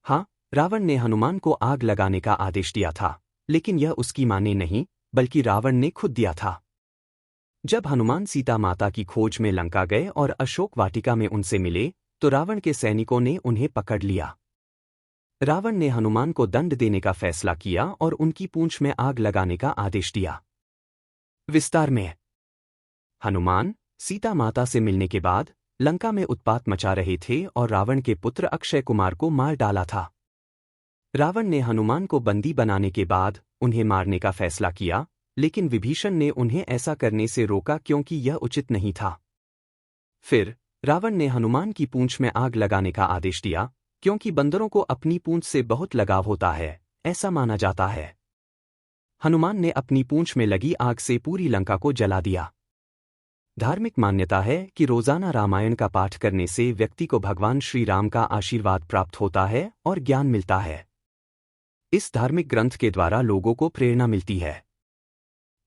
हाँ, रावण ने हनुमान को आग लगाने का आदेश दिया था, लेकिन यह उसकी मां ने नहीं, बल्कि रावण ने खुद दिया था। जब हनुमान सीता माता की खोज में लंका गए और अशोक वाटिका में उनसे मिले, तो रावण के सैनिकों ने उन्हें पकड़ लिया। रावण ने हनुमान को दंड देने का फैसला किया और उनकी पूंछ में आग लगाने का आदेश दिया। विस्तार में। हनुमान सीता माता से मिलने के बाद लंका में उत्पात मचा रहे थे और रावण के पुत्र अक्षय कुमार को मार डाला था। रावण ने हनुमान को बंदी बनाने के बाद उन्हें मारने का फैसला किया, लेकिन विभीषण ने उन्हें ऐसा करने से रोका क्योंकि यह उचित नहीं था। फिर रावण ने हनुमान की पूंछ में आग लगाने का आदेश दिया, क्योंकि बंदरों को अपनी पूंछ से बहुत लगाव होता है, ऐसा माना जाता है। हनुमान ने अपनी पूंछ में लगी आग से पूरी लंका को जला दिया। धार्मिक मान्यता है कि रोजाना रामायण का पाठ करने से व्यक्ति को भगवान श्री राम का आशीर्वाद प्राप्त होता है और ज्ञान मिलता है। इस धार्मिक ग्रंथ के द्वारा लोगों को प्रेरणा मिलती है।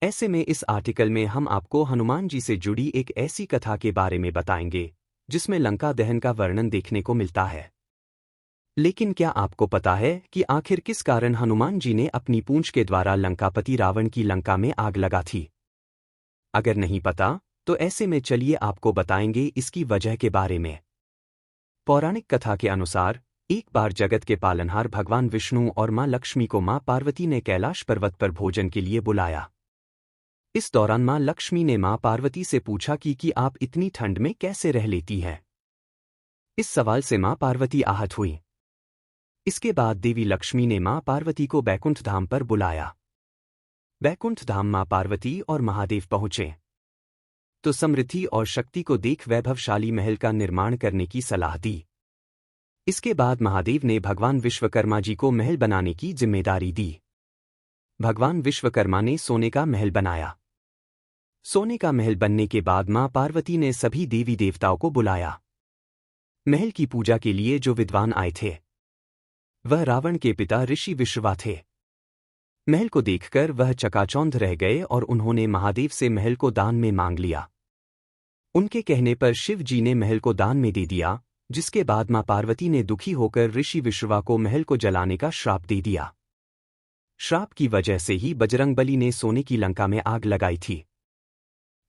ऐसे में इस आर्टिकल में हम आपको हनुमान जी से जुड़ी एक ऐसी कथा के बारे में बताएंगे जिसमें लंका दहन का वर्णन देखने को मिलता है। लेकिन क्या आपको पता है कि आखिर किस कारण हनुमान जी ने अपनी पूंछ के द्वारा लंकापति रावण की लंका में आग लगा थी? अगर नहीं पता, तो ऐसे में चलिए आपको बताएंगे इसकी वजह के बारे में। पौराणिक कथा के अनुसार एक बार जगत के पालनहार भगवान विष्णु और मां लक्ष्मी को मां पार्वती ने कैलाश पर्वत पर भोजन के लिए बुलाया। इस दौरान मां लक्ष्मी ने मां पार्वती से पूछा कि आप इतनी ठंड में कैसे रह लेती हैं? इस सवाल से मां पार्वती आहत हुई। इसके बाद देवी लक्ष्मी ने मां पार्वती को बैकुंठ धाम पर बुलाया। बैकुंठ धाम मां पार्वती और महादेव पहुंचे तो समृद्धि और शक्ति को देख वैभवशाली महल का निर्माण करने की सलाह दी। इसके बाद महादेव ने भगवान विश्वकर्मा जी को महल बनाने की जिम्मेदारी दी। भगवान विश्वकर्मा ने सोने का महल बनाया। सोने का महल बनने के बाद मां पार्वती ने सभी देवी देवताओं को बुलाया। महल की पूजा के लिए जो विद्वान आए थे वह रावण के पिता ऋषि विश्रवा थे। महल को देखकर वह चकाचौंध रह गए और उन्होंने महादेव से महल को दान में मांग लिया। उनके कहने पर शिव जी ने महल को दान में दे दिया, जिसके बाद मां पार्वती ने दुखी होकर ऋषि विश्रवा को महल को जलाने का श्राप दे दिया। श्राप की वजह से ही बजरंगबली ने सोने की लंका में आग लगाई थी।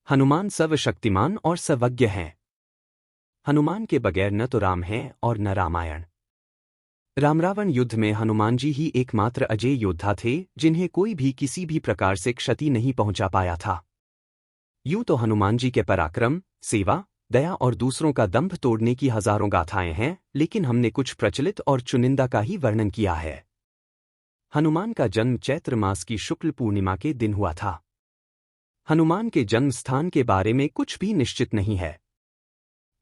हनुमान सर्वशक्तिमान और सर्वज्ञ हैं। हनुमान के बगैर न तो राम है और न रामायण। राम रावण युद्ध में हनुमान जी ही एकमात्र अजेय योद्धा थे जिन्हें कोई भी किसी भी प्रकार से क्षति नहीं पहुंचा पाया था। यूं तो हनुमान जी के पराक्रम, सेवा, दया और दूसरों का दंभ तोड़ने की हजारों गाथाएं हैं, लेकिन हमने कुछ प्रचलित और चुनिंदा का ही वर्णन किया है। हनुमान का जन्म चैत्र मास की शुक्ल पूर्णिमा के दिन हुआ था। हनुमान के जन्म स्थान के बारे में कुछ भी निश्चित नहीं है।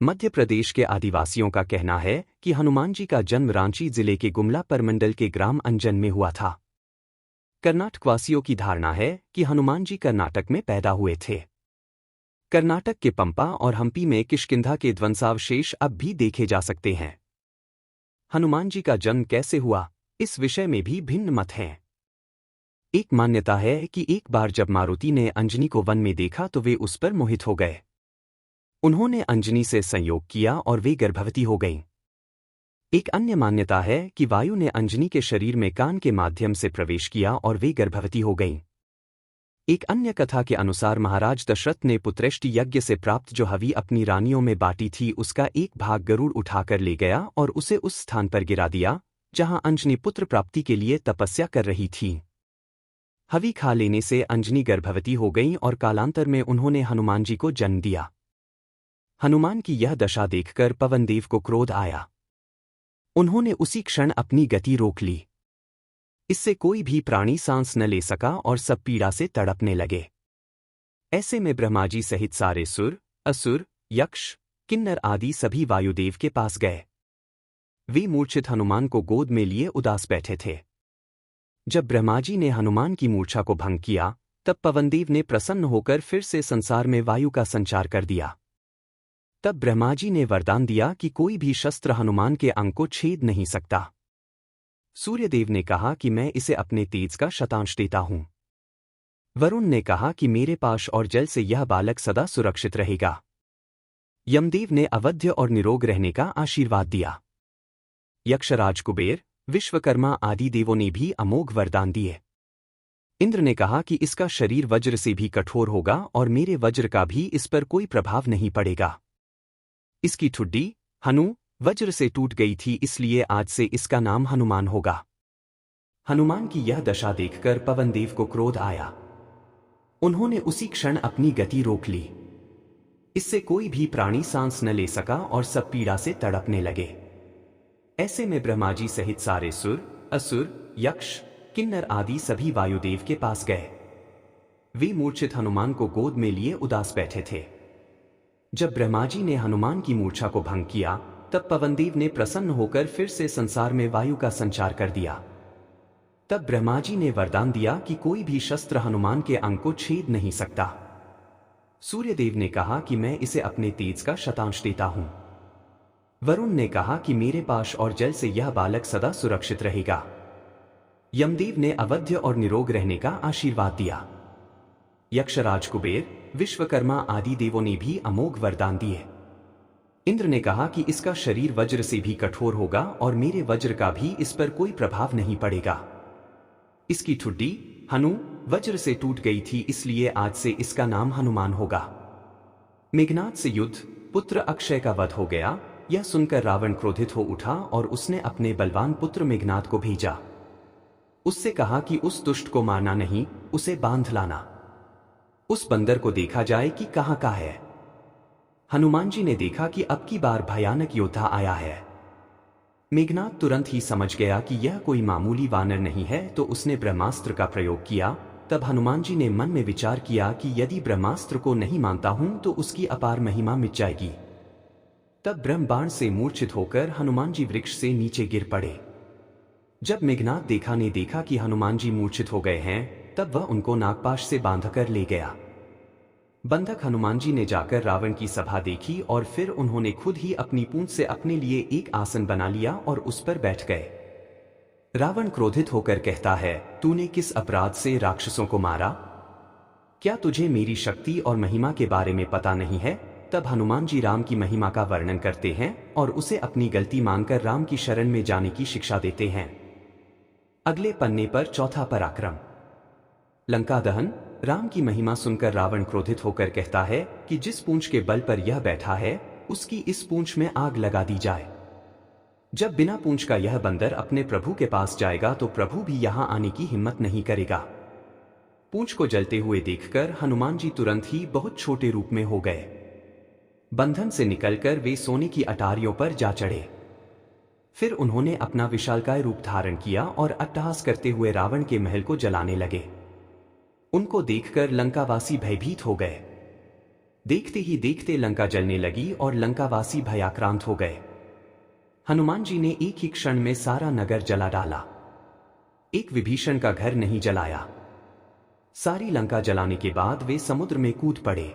मध्य प्रदेश के आदिवासियों का कहना है कि हनुमान जी का जन्म रांची जिले के गुमला परमंडल के ग्राम अंजन में हुआ था। कर्नाटकवासियों की धारणा है कि हनुमान जी कर्नाटक में पैदा हुए थे। कर्नाटक के पंपा और हम्पी में किष्किंधा के ध्वंसावशेष अब भी देखे जा सकते हैं। हनुमान जी का जन्म कैसे हुआ, इस विषय में भी भिन्न मत हैं। एक मान्यता है कि एक बार जब मारुति ने अंजनी को वन में देखा तो वे उस पर मोहित हो गए। उन्होंने अंजनी से संयोग किया और वे गर्भवती हो गईं। एक अन्य मान्यता है कि वायु ने अंजनी के शरीर में कान के माध्यम से प्रवेश किया और वे गर्भवती हो गईं। एक अन्य कथा के अनुसार महाराज दशरथ ने पुत्रेष्टि यज्ञ से प्राप्त जो हवि अपनी रानियों में बांटी थी उसका एक भाग गरुड़ उठाकर ले गया और उसे उस स्थान पर गिरा दिया जहां अंजनी पुत्र प्राप्ति के लिए तपस्या कर रही थी। हवि खा लेने से अंजनी गर्भवती हो गईं और कालांतर में उन्होंने हनुमान जी को जन्म दिया। हनुमान की यह दशा देखकर पवनदेव को क्रोध आया। उन्होंने उसी क्षण अपनी गति रोक ली। इससे कोई भी प्राणी सांस न ले सका और सब पीड़ा से तड़पने लगे। ऐसे में ब्रह्मा जी सहित सारे सुर, असुर, यक्ष, किन्नर आदि सभी वायुदेव के पास गए। वे मूर्छित हनुमान को गोद में लिए उदास बैठे थे। जब ब्रह्मा जी ने हनुमान की मूर्छा को भंग किया, तब पवनदेव ने प्रसन्न होकर फिर से संसार में वायु का संचार कर दिया। तब ब्रह्मा जी ने वरदान दिया कि कोई भी शस्त्र हनुमान के अंग को छेद नहीं सकता। सूर्यदेव ने कहा कि मैं इसे अपने तेज का शतांश देता हूं। वरुण ने कहा कि मेरे पास और जल से यह बालक सदा सुरक्षित रहेगा। यमदेव ने अवध्य और निरोग रहने का आशीर्वाद दिया। यक्षराज कुबेर, विश्वकर्मा आदि देवों ने भी अमोघ वरदान दिए। इंद्र ने कहा कि इसका शरीर वज्र से भी कठोर होगा और मेरे वज्र का भी इस पर कोई प्रभाव नहीं पड़ेगा। इसकी ठुड्डी हनु वज्र से टूट गई थी, इसलिए आज से इसका नाम हनुमान होगा। हनुमान की यह दशा देखकर पवनदेव को क्रोध आया। उन्होंने उसी क्षण अपनी गति रोक ली। इससे कोई भी प्राणी सांस न ले सका और सब पीड़ा से तड़पने लगे। ऐसे में ब्रह्मा जी सहित सारे सुर, असुर, यक्ष, किन्नर आदि सभी वायुदेव के पास गए। वे मूर्छित हनुमान को गोद में लिए उदास बैठे थे। जब ब्रह्मा जी ने हनुमान की मूर्छा को भंग किया, तब पवनदेव ने प्रसन्न होकर फिर से संसार में वायु का संचार कर दिया। तब ब्रह्मा जी ने वरदान दिया कि कोई भी शस्त्र हनुमान के अंग को छेद नहीं सकता। सूर्यदेव ने कहा कि मैं इसे अपने तेज का शतांश देता हूं। वरुण ने कहा कि मेरे पास और जल से यह बालक सदा सुरक्षित रहेगा। यमदेव ने अवध्य और निरोग रहने का आशीर्वाद दिया। यक्षराज कुबेर, विश्वकर्मा आदि देवों ने भी अमोघ वरदान दिए। इंद्र ने कहा कि इसका शरीर वज्र से भी कठोर होगा और मेरे वज्र का भी इस पर कोई प्रभाव नहीं पड़ेगा। इसकी ठुड्डी हनु वज्र से टूट गई थी, इसलिए आज से इसका नाम हनुमान होगा। मेघनाद से युद्ध, पुत्र अक्षय का वध हो गया। यह सुनकर रावण क्रोधित हो उठा और उसने अपने बलवान पुत्र मेघनाद को भेजा। उससे कहा कि उस दुष्ट को मारना नहीं, उसे बांध लाना। उस बंदर को देखा जाए कि कहां का है। हनुमान जी ने देखा कि अब की बार भयानक योद्धा आया है। मेघनाद तुरंत ही समझ गया कि यह कोई मामूली वानर नहीं है, तो उसने ब्रह्मास्त्र का प्रयोग किया। तब हनुमान जी ने मन में विचार किया कि यदि ब्रह्मास्त्र को नहीं मानता हूं तो उसकी अपार महिमा मिट जाएगी। तब ब्रह्मबाण से मूर्छित होकर हनुमान जी वृक्ष से नीचे गिर पड़े। जब मेघनाद ने देखा कि हनुमान जी मूर्छित हो गए हैं, तब वह उनको नागपाश से बांधकर ले गया। बंधक हनुमान जी ने जाकर रावण की सभा देखी और फिर उन्होंने खुद ही अपनी पूंछ से अपने लिए एक आसन बना लिया और उस पर बैठ गए। रावण क्रोधित होकर कहता है, तूने किस अपराध से राक्षसों को मारा? क्या तुझे मेरी शक्ति और महिमा के बारे में पता नहीं है? तब हनुमान जी राम की महिमा का वर्णन करते हैं और उसे अपनी गलती मानकर राम की शरण में जाने की शिक्षा देते हैं। अगले पन्ने पर चौथा पराक्रम, लंका दहन। राम की महिमा सुनकर रावण क्रोधित होकर कहता है कि जिस पूंछ के बल पर यह बैठा है, उसकी इस पूंछ में आग लगा दी जाए। जब बिना पूंछ का यह बंदर अपने प्रभु के पास जाएगा तो प्रभु भी यहां आने की हिम्मत नहीं करेगा। पूंछ को जलते हुए देखकर हनुमान जी तुरंत ही बहुत छोटे रूप में हो गए। बंधन से निकलकर वे सोने की अटारियों पर जा चढ़े। फिर उन्होंने अपना विशालकाय रूप धारण किया और अट्टहास करते हुए रावण के महल को जलाने लगे। उनको देखकर लंकावासी भयभीत हो गए। देखते ही देखते लंका जलने लगी और लंकावासी भयाक्रांत हो गए। हनुमान जी ने एक ही क्षण में सारा नगर जला डाला। एक विभीषण का घर नहीं जलाया। सारी लंका जलाने के बाद वे समुद्र में कूद पड़े।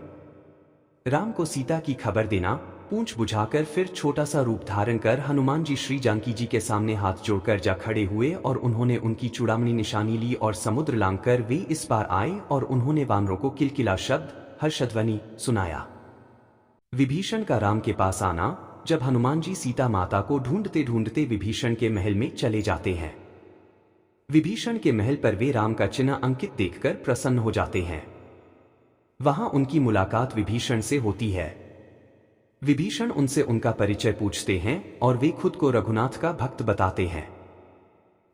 राम को सीता की खबर देना, पूंछ बुझाकर फिर छोटा सा रूप धारण कर हनुमान जी श्री जानकी जी के सामने हाथ जोड़कर जा खड़े हुए और उन्होंने उनकी चूड़ामणि निशानी ली और समुद्र लांघकर वे इस पार आए और उन्होंने वानरों को किलकिला शब्द, हर्षध्वनि सुनाया। विभीषण का राम के पास आना। जब हनुमान जी सीता माता को ढूंढते ढूंढते विभीषण के महल में चले जाते हैं। विभीषण के महल पर वे राम का चिन्ह अंकित देखकर प्रसन्न हो जाते हैं। वहां उनकी मुलाकात विभीषण से होती है। विभीषण उनसे उनका परिचय पूछते हैं और वे खुद को रघुनाथ का भक्त बताते हैं।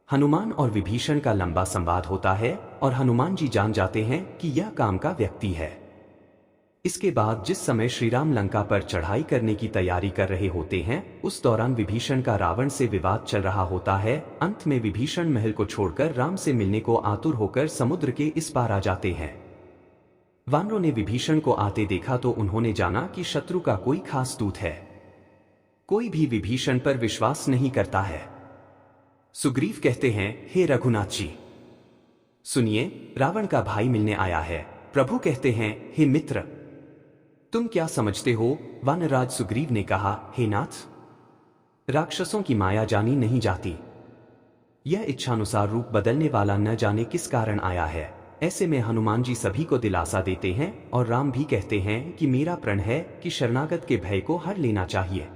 हनुमान और विभीषण का लंबा संवाद होता है और हनुमान जी जान जाते हैं कि यह काम का व्यक्ति है। इसके बाद जिस समय श्रीराम लंका पर चढ़ाई करने की तैयारी कर रहे होते हैं, उस दौरान विभीषण का रावण से विवाद चल रहा होता है। अंत में विभीषण महल को छोड़कर राम से मिलने को आतुर होकर समुद्र के इस पार आ जाते हैं। वानरों ने विभीषण को आते देखा तो उन्होंने जाना कि शत्रु का कोई खास दूत है। कोई भी विभीषण पर विश्वास नहीं करता है। सुग्रीव कहते हैं, हे रघुनाथ जी, सुनिए, रावण का भाई मिलने आया है। प्रभु कहते हैं, हे मित्र, तुम क्या समझते हो? वानरराज सुग्रीव ने कहा, हे नाथ, राक्षसों की माया जानी नहीं जाती। यह इच्छानुसार रूप बदलने वाला न जाने किस कारण आया है। ऐसे में हनुमान जी सभी को दिलासा देते हैं और राम भी कहते हैं कि मेरा प्रण है कि शरणागत के भय को हर लेना चाहिए।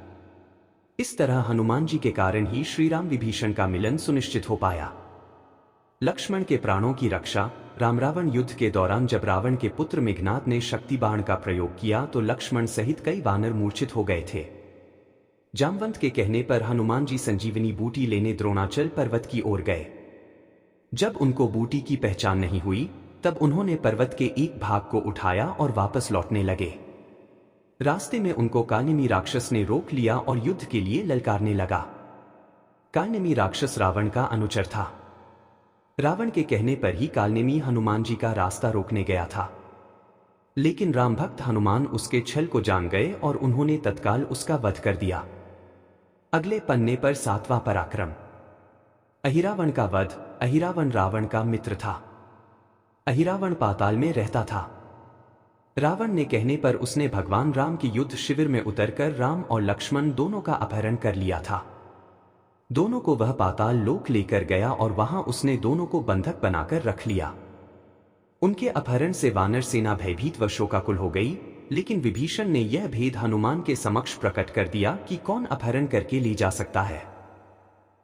इस तरह हनुमान जी के कारण ही श्री राम विभीषण का मिलन सुनिश्चित हो पाया। लक्ष्मण के प्राणों की रक्षा। राम रावण युद्ध के दौरान जब रावण के पुत्र मेघनाद ने शक्ति बाण का प्रयोग किया तो लक्ष्मण सहित कई वानर मूर्छित हो गए थे। जामवंत के कहने पर हनुमान जी संजीवनी बूटी लेने द्रोणाचल पर्वत की ओर गए। जब उनको बूटी की पहचान नहीं हुई तब उन्होंने पर्वत के एक भाग को उठाया और वापस लौटने लगे। रास्ते में उनको कालनेमी राक्षस ने रोक लिया और युद्ध के लिए ललकारने लगा। कालनेमी राक्षस रावण का अनुचर था। रावण के कहने पर ही कालनेमी हनुमान जी का रास्ता रोकने गया था, लेकिन राम भक्त हनुमान उसके छल को जान गए और उन्होंने तत्काल उसका वध कर दिया। अगले पन्ने पर 7वां पराक्रम। अहिरावण का वध। अहिरावण रावण का मित्र था। अहिरावण पाताल में रहता था। रावण ने कहने पर उसने भगवान राम के युद्ध शिविर में उतरकर राम और लक्ष्मण दोनों का अपहरण कर लिया था। दोनों को वह पाताल लोक लेकर गया और वहां उसने दोनों को बंधक बनाकर रख लिया। उनके अपहरण से वानर सेना भयभीत व शोकाकुल हो गई, लेकिन विभीषण ने यह भेद हनुमान के समक्ष प्रकट कर दिया कि कौन अपहरण करके ले जा सकता है।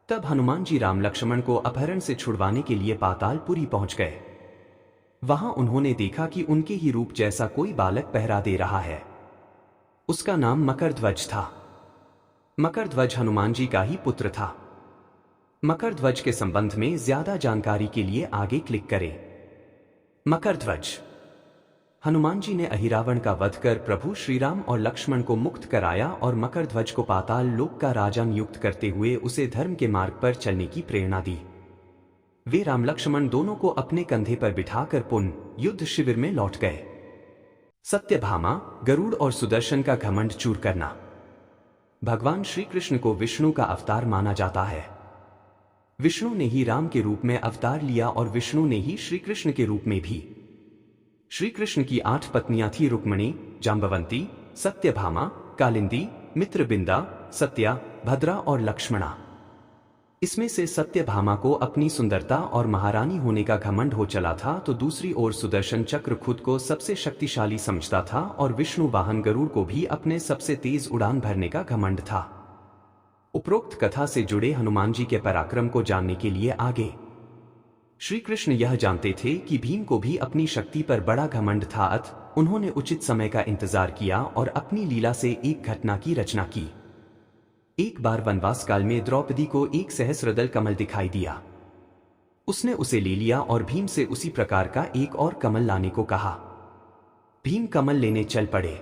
तब हनुमान जी राम लक्ष्मण को अपहरण से छुड़वाने के लिए पातालपुरी पहुंच गए। वहां उन्होंने देखा कि उनके ही रूप जैसा कोई बालक पहरा दे रहा है। उसका नाम मकरध्वज था। मकरध्वज हनुमान जी का ही पुत्र था। मकरध्वज के संबंध में ज्यादा जानकारी के लिए आगे क्लिक करें। मकरध्वज। हनुमान जी ने अहिरावण का वध कर प्रभु श्रीराम और लक्ष्मण को मुक्त कराया और मकरध्वज को पाताल लोक का राजा नियुक्त करते हुए उसे धर्म के मार्ग पर चलने की प्रेरणा दी। वे राम लक्ष्मण दोनों को अपने कंधे पर बिठाकर पुनः युद्ध शिविर में लौट गए। सत्यभामा, गरुड़ और सुदर्शन का घमंड चूर करना। भगवान श्री कृष्ण को विष्णु का अवतार माना जाता है। विष्णु ने ही राम के रूप में अवतार लिया और विष्णु ने ही श्री कृष्ण के रूप में भी। श्री कृष्ण की 8 पत्नियां थी: रुक्मिणी, जाम्बवंती, सत्यभामा, कालिंदी, मित्रबिंदा, सत्या, भद्रा और लक्ष्मणा। इसमें से सत्यभामा को अपनी सुंदरता और महारानी होने का घमंड हो चला था, तो दूसरी ओर सुदर्शन चक्र खुद को सबसे शक्तिशाली समझता था और विष्णु वाहन गरुड़ को भी अपने सबसे तेज उड़ान भरने का घमंड था। उपरोक्त कथा से जुड़े हनुमान जी के पराक्रम को जानने के लिए आगे। श्री कृष्ण यह जानते थे कि भीम को भी अपनी शक्ति पर बड़ा घमंड था, अतः उन्होंने उचित समय का इंतजार किया और अपनी लीला से एक घटना की रचना की। एक बार वनवास काल में द्रौपदी को एक सहस्रदल कमल दिखाई दिया। उसने उसे ले लिया और भीम से उसी प्रकार का एक और कमल लाने को कहा। भीम कमल लेने चल पड़े।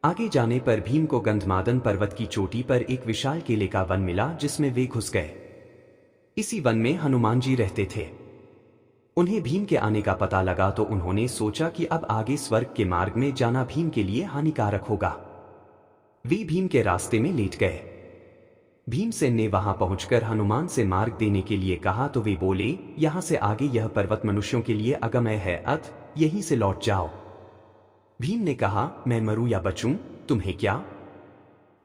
आगे जाने पर भीम को गंधमादन पर्वत की चोटी पर एक विशाल केले का वन मिला, जिसमें वे घुस गए। इसी वन में हनुमान जी रहते थे। उन्हें भीम के आने का पता लगा तो उन्होंने सोचा कि अब आगे स्वर्ग के मार्ग में जाना भीम के लिए हानिकारक होगा। वे भीम के रास्ते में लेट गए। भीमसेन ने वहां पहुंचकर हनुमान से मार्ग देने के लिए कहा तो वे बोले, यहां से आगे यह पर्वत मनुष्यों के लिए अगम्य है, अतः यहीं से लौट जाओ। भीम ने कहा, मैं मरूं या बचूं, तुम्हें क्या?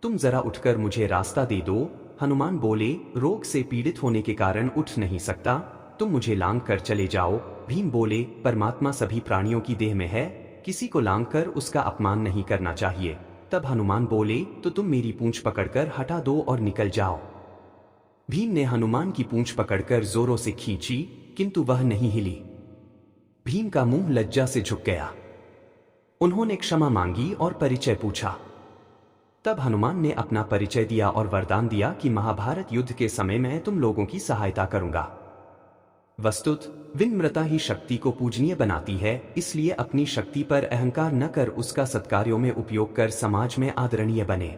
तुम जरा उठकर मुझे रास्ता दे दो। हनुमान बोले, रोग से पीड़ित होने के कारण उठ नहीं सकता, तुम मुझे लांग कर चले जाओ। भीम बोले, परमात्मा सभी प्राणियों की देह में है, किसी को लांग कर उसका अपमान नहीं करना चाहिए। तब हनुमान बोले, तो तुम मेरी पूंछ पकड़कर हटा दो और निकल जाओ। भीम ने हनुमान की पूंछ पकड़कर जोरों से खींची, किंतु वह नहीं हिली। भीम का मुंह लज्जा से झुक गया। उन्होंने क्षमा मांगी और परिचय पूछा। तब हनुमान ने अपना परिचय दिया और वरदान दिया कि महाभारत युद्ध के समय मैं तुम लोगों की सहायता करूंगा। वस्तुत विनम्रता ही शक्ति को पूजनीय बनाती है, इसलिए अपनी शक्ति पर अहंकार न कर उसका सत्कार्यों में उपयोग कर समाज में आदरणीय बने।